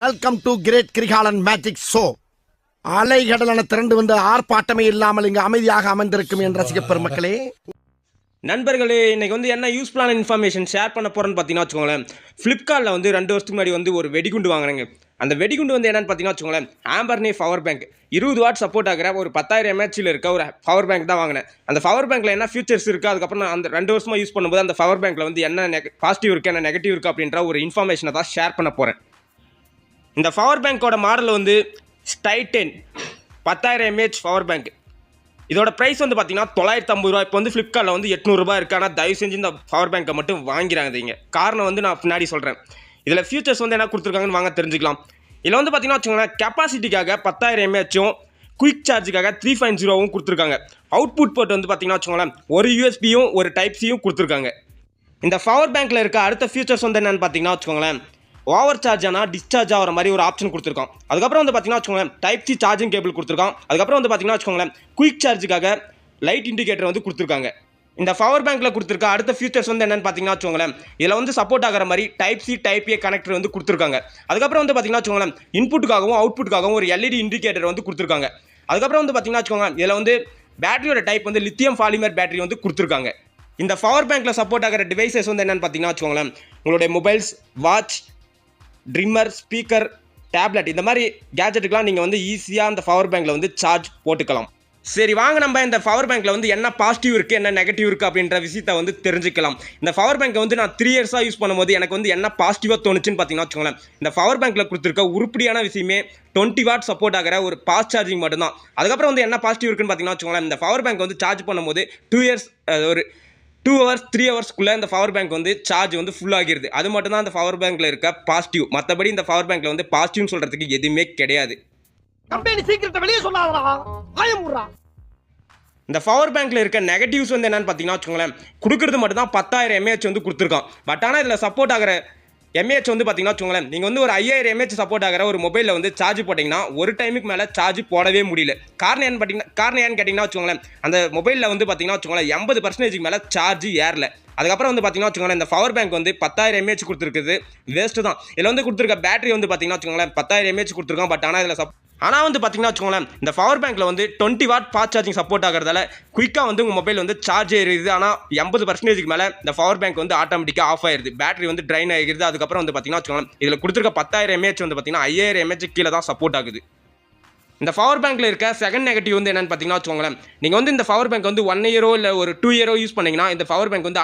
Welcome to great Kirikalan magic show. அலைகடலான திரண்டு வந்து ஆர்ப்பாட்டமே இல்லாமல் இங்கு அமைதியாக அமர்ந்திருக்கும் என் ரசிக பெருமக்களே, நண்பர்களே, இன்னைக்கு வந்து என்ன யூஸ்ஃபுல்லான இன்ஃபர்மேஷன் ஷேர் பண்ண போகிறேன்னு பார்த்தீங்கன்னா வச்சுக்கோங்களேன். ஃப்ளிப்கார்ட்டில் வந்து 2 வருஷத்துக்கு முன்னாடி வந்து ஒரு வெடிகுண்டு வாங்கினேங்க. அந்த வெடிகுண்டு வந்து என்னென்னு பார்த்தீங்கன்னா வச்சுக்கோங்களேன், ஆம்பர்னே பவர் பேங்க் 20 வாட் சப்போர்ட் ஆகிற ஒரு 10,000 mAhல இருக்க ஒரு பவர் பேங்க் தான் வாங்கினேன். அந்த பவர் பேங்க்கில் என்ன ஃபியூச்சர்ஸ் இருக்குது, அதுக்கப்புறம் நான் அந்த 2 வருஷமாக யூஸ் பண்ணும்போது அந்த பவர் பேங்க்கில் வந்து என்ன பாசிட்டிவ் இருக்குது, என்ன நெகட்டிவ் இருக்குது அப்படின்ற ஒரு இன்ஃபர்மேஷனை தான் ஷேர் பண்ண போகிறேன். இந்த பவர் பேங்க்கோட மாடல் வந்து ஸ்டைடென் 10,000 mAh பவர் பேங்க். இதோட ப்ரைஸ் வந்து பார்த்தீங்கன்னா 950 ரூபா. இப்போ வந்து ஃப்ளிப்கார்ட்டில் வந்து 800 ரூபா இருக்குது. ஆனால் தயவு செஞ்சு இந்த பவர் பேங்க்கை மட்டும் வாங்கிறாங்க. காரணம் வந்து நான் பின்னாடி சொல்கிறேன். இதில் ஃபியூச்சர்ஸ் வந்து என்ன கொடுத்துருக்காங்கன்னு வாங்க தெரிஞ்சுக்கலாம். இதில் வந்து பார்த்தீங்கன்னா வச்சுக்கோங்களேன், கெப்பாசிட்டிக்காக 10,000 mAhம் குயிக் சார்ஜுக்காக 3.0வும் கொடுத்துருக்காங்க. அவுட்புட் போர்ட் வந்து பார்த்தீங்கன்னா வச்சுக்கோங்களேன், ஒரு யூஎஸ்பியும் ஒரு டைப் சியும் கொடுத்துருக்காங்க. இந்த பவர் பேங்க்கில் இருக்க அடுத்த ஃபியூச்சர்ஸ் வந்து என்னென்னு பார்த்தீங்கன்னா வச்சுக்கோங்களேன், ஓவர் சார்ஜ் ஆனால் டிஸ்சார்ஜ் ஆகிற மாதிரி ஒரு ஆப்ஷன் கொடுத்துருக்கோம். அதுக்கப்புறம் வந்து பார்த்தீங்கன்னா வச்சுக்கோங்களேன், டைப் சி சார்ஜிங் கேபிள் கொடுத்துருக்கோம். அதுக்கப்புறம் வந்து பார்த்தீங்கன்னா வச்சுக்கோங்களேன், குயிக் சார்ஜுக்காக லைட் இண்டிகேட்டர் வந்து கொடுத்துருக்காங்க. இந்த பவர் பேங்க்கில் கொடுத்துருக்க அடுத்த ஃபியூச்சர்ஸ் வந்து என்னென்னு பார்த்தீங்கன்னா வச்சுக்கோங்களேன், இதில் வந்து சப்போர்ட் ஆகிற மாதிரி type C type A connector வந்து கொடுத்துருக்காங்க. அதுக்கப்புறம் வந்து பார்த்தீங்கன்னா வச்சுக்கோங்களேன், இன்புட்டுக்காகவும் அவுட்புட்டுக்காகவும் ஒரு எல்இடி இண்டிகேட்டர் வந்து கொடுத்துருக்காங்க. அதுக்கப்புறம் வந்து பார்த்தீங்கன்னா வச்சுக்கோங்களேன், இதில் வந்து பேட்டரியோட டைப் வந்து லித்தியம் பாலிமர் பேட்டரி வந்து கொடுத்துருக்காங்க. இந்த பவர் பேங்க்கில் சப்போர்ட் ஆகிற டிவைசஸ் வந்து என்னென்னு பார்த்தீங்கன்னா வச்சுக்கோங்களேன், உங்களுடைய mobiles, watch, trimmer, speaker, tablet, இந்த மாதிரி கேஜெட்டுக்கெலாம் நீங்கள் வந்து ஈஸியாக அந்த பவர் பேங்க்கில் வந்து சார்ஜ் போட்டுக்கலாம். சரி வாங்க, நம்ம இந்த பவர் பேங்க்கில் வந்து என்ன பாசிட்டிவ் இருக்குது, என்ன நெகட்டிவ் இருக்குது அப்படின்ற விஷயத்தை வந்து தெரிஞ்சுக்கலாம். இந்த பவர் பேங்க்கை வந்து நான் 3 இயர்ஸாக யூஸ் பண்ணும்போது எனக்கு வந்து என்ன பாசிட்டிவாக தோணுச்சுன்னு பார்த்தீங்கன்னா வச்சுக்கோங்களேன், இந்த பவர் பேங்க்கில் கொடுத்துருக்க உருப்படியான விஷயமே 20 வாட் சப்போர்ட் ஆகிற ஒரு ஃபாஸ்ட் சார்ஜிங் மட்டும்தான். அதுக்கப்புறம் வந்து என்ன பாசிட்டிவ் இருக்குன்னு பார்த்தீங்கன்னா வச்சுக்கோங்களேன், இந்த பவர் பேங்க் வந்து சார்ஜ் பண்ணும்போது 2 hours 3 ஹவர்ஸ்க்குள்ளே இந்த பவர் பேங்க் வந்து சார்ஜ் வந்து ஃபுல் ஆகிடுது. அது மட்டும் தான் அந்த பவர் பேங்க்கில் இருக்க பாசிட்டிவ். மற்றபடி இந்த பவர் பேங்க்கில் வந்து பாசிட்டிவ்னு சொல்கிறதுக்கு எதுவுமே கிடையாது. கம்பெனி சீக்கிரத்தை வெளியே சொல்லாதடா, பயமுறா. இந்த பவர் பேங்க்கில் இருக்க நெகட்டிவ்ஸ் வந்து என்னென்னு பார்த்தீங்கன்னா வச்சுக்கோங்களேன், கொடுக்குறது மட்டும் தான் 10,000 mAh வந்து கொடுத்துருக்கான். பட் ஆனால் இதில் சப்போர்ட் ஆகிற mAh வந்து பார்த்தீங்கன்னா வச்சுக்கோங்களேன், நீங்கள் வந்து ஒரு 5,000 mAh சப்போர்ட் ஆகிற ஒரு மொபைலில் வந்து சார்ஜ் போட்டிங்கன்னா ஒரு டைமுக்கு மேலே சார்ஜ் போடவே முடியல. காரணம் ஏன்னு கேட்டிங்கன்னா வச்சுக்கோங்களேன், அந்த மொபைலில் வந்து பார்த்தீங்கன்னா வச்சுக்கோங்களேன் 80% மேலே சார்ஜ் ஏறல. அதுக்கப்புறம் வந்து பார்த்தீங்கன்னா வச்சுக்கோங்களேன், இந்த பவர் பேங்க் வந்து 10,000 mAh கொடுத்துருக்குது வேஸ்ட்டு தான். இதில் வந்து கொடுத்துருக்க பேட்டரி வந்து பார்த்தீங்கன்னா வச்சுக்கோங்களேன் 10,000 mAh கொடுத்துருக்கோம். பட் ஆனால் இதில் வந்து பார்த்தீங்கன்னா வச்சுக்கோங்களேன், இந்த பவர் பேங்க்கில் வந்து 20 வாட் ஃபாஸ்ட் சார்ஜிங் சப்போர்ட் ஆகிறதால குயிக்காக வந்து உங்கள் மொபைல் வந்து சார்ஜ் ஏறிடுது. ஆனால் 80% மேலே இந்த பவர் பேங்க் வந்து ஆட்டோமேட்டிக்காக ஆஃப் ஆயிடுது. பேட்டரி வந்து ட்ரைன் ஆகிடுது. அதுக்கப்புறம் வந்து பார்த்தீங்கன்னா வச்சுக்கோங்களேன், இதில் கொடுத்துருக்க 10,000 mAh வந்து பார்த்தீங்கன்னா 5,000 mAh கீழே தான் சப்போர்ட் ஆகுது. இந்த பவர் பேங்க்கில் இருக்க செகண்ட் நெகட்டிவ் வந்து என்னென்னு பார்த்தீங்கன்னா வச்சுக்கோங்களேன், நீங்கள் வந்து இந்த பவர் பேங்க் வந்து 1 இயரோ இல்லை ஒரு 2 இயரோ யூஸ் பண்ணிங்கன்னா இந்த பவர் பேங்க் வந்து